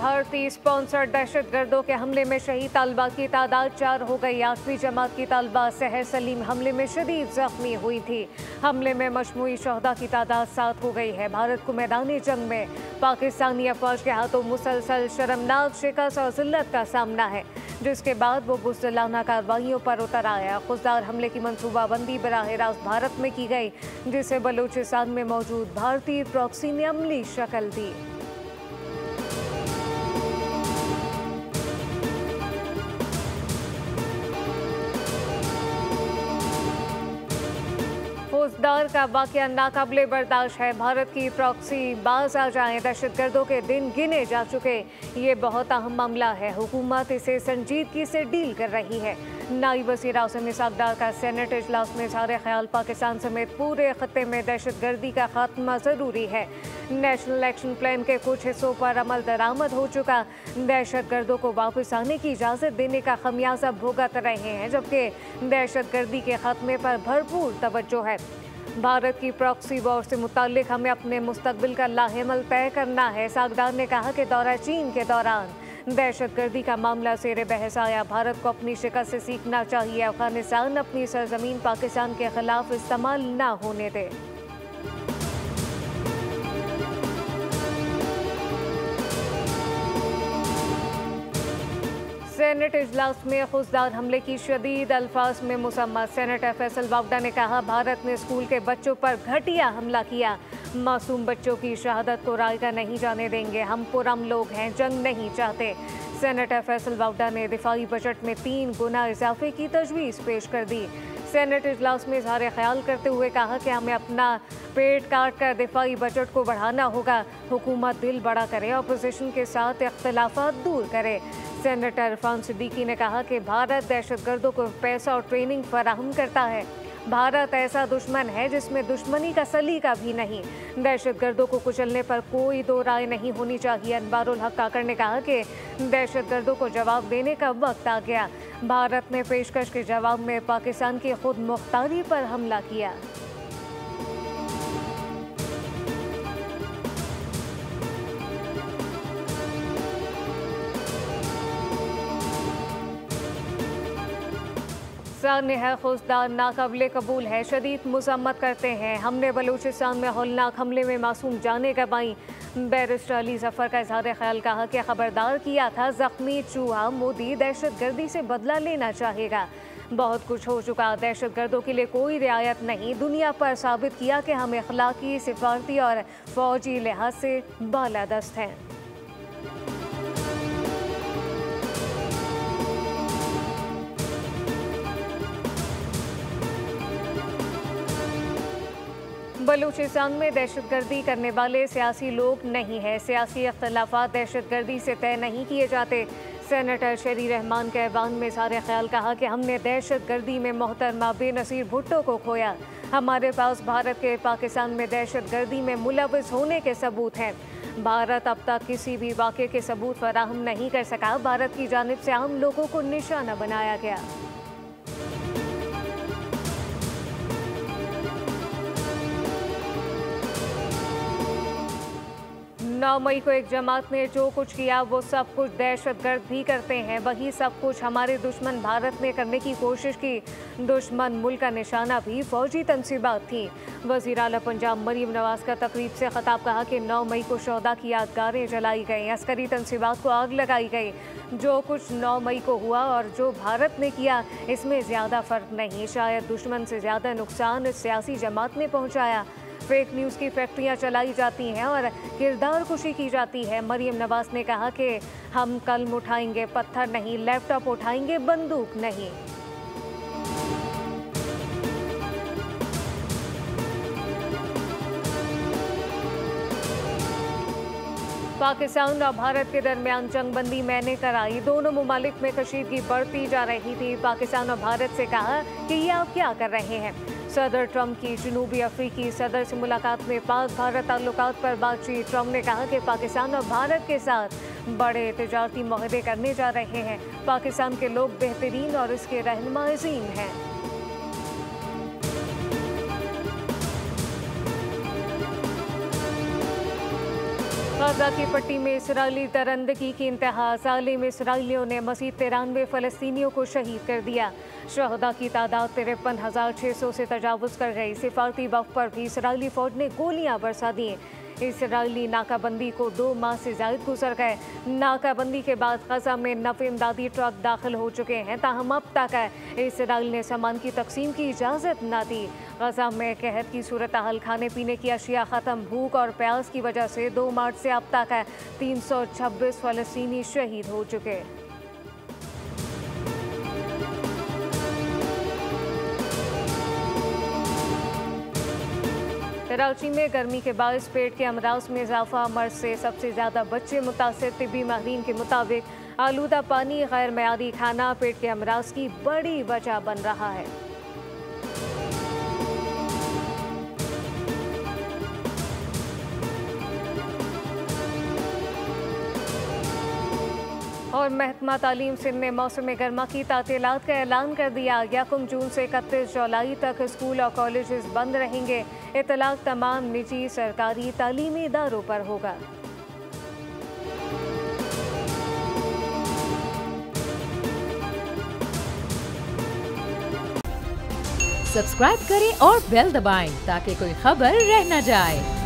भारतीय स्पॉन्सर्ड दहशतगर्दों के हमले में शहीद तालिबा की तादाद 4 हो गई। 8वीं जमात की तालिबा सहर सलीम हमले में शदीद जख्मी हुई थी। हमले में मजमूई शहदा की तादाद 7 हो गई है। भारत को मैदानी जंग में पाकिस्तानी अफवाज के हाथों मुसलसल शर्मनाक शिकस्त और जिल्लत का सामना है, जिसके बाद वो बुज़दिलाना कार्रवाइयों पर उतर आया। खुददार हमले की मनसूबाबंदी बराह रास्त भारत में की गई, जिसे बलूचिस्तान में मौजूद भारतीय प्रॉक्सी ने अमली शक्ल दी। फौजदार का वाकया नाकाबिले बर्दाश्त है। भारत की प्रॉक्सी बाज आ जाएं, दहशतगर्दों के दिन गिने जा चुके। ये बहुत अहम मामला है, हुकूमत इसे संजीदगी से डील कर रही है। नायब वज़ीर आज़म इसहाक़ डार का सेनेट इजलास में इज़हार ख्याल, पाकिस्तान समेत पूरे खत्ते में दहशतगर्दी का खात्मा ज़रूरी है। नेशनल एक्शन प्लान के कुछ हिस्सों पर अमल दरामद हो चुका। दहशतगर्दों को वापस आने की इजाज़त देने का खमियाजा भुगत रहे हैं, जबकि दहशतगर्दी के खात्मे पर भरपूर तवज्जो है। भारत की प्रॉक्सी वॉर से मुताल्लिक हमें अपने मुस्तकबिल का लाहेमल तय करना है। इसहाक़ डार ने कहा कि दौरा चीन के दौरान दहशतगर्दी का मामला ज़ेरे बहस आया। भारत को अपनी शिकस्त से सीखना चाहिए। अफगानिस्तान अपनी सरजमीन पाकिस्तान के खिलाफ इस्तेमाल ना होने दे। सेनेट इजलास में खुददार हमले की शदीद अल्फाज में मुसम्मत। सेनेटर फैसल वावडा ने कहा, भारत ने स्कूल के बच्चों पर घटिया हमला किया। मासूम बच्चों की शहादत को रायगा नहीं जाने देंगे। हम पुरअमन लोग हैं, जंग नहीं चाहते। सेनेटर फैसल वावडा ने दिफाई बजट में 3 गुना इजाफे की तजवीज़ पेश कर दी। सेनेट इजलास में इज़हार ख्याल करते हुए कहा कि हमें अपना पेट काट कर दिफाई बजट को बढ़ाना होगा। हुकूमत दिल बड़ा करे, अपोजिशन के साथ इख्तलाफात दूर करे। सेनेटर इरफान सिद्दीकी ने कहा कि भारत दहशतगर्दों को पैसा और ट्रेनिंग फराहम करता है। भारत ऐसा दुश्मन है जिसमें दुश्मनी का सलीका भी नहीं। दहशतगर्दों को कुचलने पर कोई दो राय नहीं होनी चाहिए। अनवारुल हक काकड़ ने कहा कि दहशतगर्दों को जवाब देने का वक्त आ गया। भारत ने पेशकश के जवाब में पाकिस्तान की खुद मुख्तारी पर हमला किया। सानिहा खुददार नाकाबिले कबूल है, शदीद मज़म्मत करते हैं। हमने बलूचिस्तान में हौलनाक हमले में मासूम जाने गंवाई। बैरिस्टर अली ज़फ़र का इज़हार ख्याल, कहा कि खबरदार किया था ज़ख्मी चूहा, मोदी दहशतगर्दी से बदला लेना चाहेगा। बहुत कुछ हो चुका, दहशतगर्दों के लिए कोई रियायत नहीं। दुनिया पर साबित किया कि हम अखलाकी, सिफारती और फ़ौजी लिहाज से बालादस्त हैं। बलूचिस्तान में दहशतगर्दी करने वाले सियासी लोग नहीं हैं। सियासी अख्तलाफात दहशतगर्दी से तय नहीं किए जाते। सेनेटर शरी रहमान के ऐवान में इज़हार ख्याल, कहा कि हमने दहशतगर्दी में मोहतरमा बेनज़ीर भुट्टो को खोया। हमारे पास भारत के पाकिस्तान में दहशतगर्दी में मुलव्वस होने के सबूत हैं। भारत अब तक किसी भी वाक़े के सबूत फराहम नहीं कर सका। भारत की जानिब से आम लोगों को निशाना बनाया गया। 9 मई को एक जमात ने जो कुछ किया वो सब कुछ दहशतगर्द भी करते हैं। वही सब कुछ हमारे दुश्मन भारत ने करने की कोशिश की। दुश्मन मुल्क का निशाना भी फौजी तंसीबात थी। वज़ीर आला पंजाब मरीम नवाज का तकरीब से खिताब, कहा कि 9 मई को शोहदा की यादगारें जलाई गई, अस्करी तंसीबात को आग लगाई गई। जो कुछ 9 मई को हुआ और जो भारत ने किया, इसमें ज़्यादा फ़र्क नहीं। शायद दुश्मन से ज़्यादा नुकसान इस सियासी जमात ने पहुँचाया। फेक न्यूज़ की फैक्ट्रियाँ चलाई जाती हैं और किरदार कुशी की जाती है। मरीम नवाज ने कहा कि हम कलम उठाएंगे, पत्थर नहीं, लैपटॉप उठाएंगे, बंदूक नहीं। पाकिस्तान और भारत के दरमियान जंगबंदी मैंने कराई। दोनों ममालिक में कशीदगी बढ़ती जा रही थी। पाकिस्तान और भारत से कहा कि ये आप क्या कर रहे हैं। सदर ट्रंप की जनूबी अफ्रीकी सदर से मुलाकात में पाक भारत ताल्लुकात पर बातचीत। ट्रंप ने कहा कि पाकिस्तान और भारत के साथ बड़े तिजारती मुआहदे करने जा रहे हैं। पाकिस्तान के लोग बेहतरीन और इसके रहनुमा अज़ीम हैं। गाजा की पट्टी में इसराइली दरिंदगी की इंतहा। जालिम इसराइलियों ने मज़ीद 93 फ़लस्तीनियों को शहीद कर दिया। शहदा की तादाद 53,600 से तजावुज़ कर गई। सिफारती वफ़द पर भी इसराइली फ़ौज ने गोलियां बरसा दी। इसराइली नाकाबंदी को 2 माह से ज़ायद गुजर गए। नाकाबंदी के बाद गजा में 9 इमदादी ट्रक दाखिल हो चुके हैं, ताहम अब तक इसराइल ने सामान की तकसीम की इजाज़त न दी। गजा में कहत की सूरत हाल, खाने पीने की अशिया ख़त्म, भूख और प्यास की वजह से 2 मार्च से अब तक 326 फ़लस्तीनी शहीद हो चुके। कराची में गर्मी के बायस पेट के अमराज में इजाफा। मर्ज से सबसे ज़्यादा बच्चे मुतासिर। तिब्बी माहिरीन के मुताबिक आलूदा पानी, गैर मयारी खाना पेट के अमराज की बड़ी वजह बन रहा है। और महकमा तालीम सिंध ने मौसम गर्मा की तातीलात का ऐलान कर दिया। 1 जून से 31 जुलाई तक स्कूल और कॉलेजेस बंद रहेंगे। इतलाक तमाम निजी सरकारी तालीमी इदारों पर होगा। सब्सक्राइब करें और बेल दबाएं ताकि कोई खबर रह न जाए।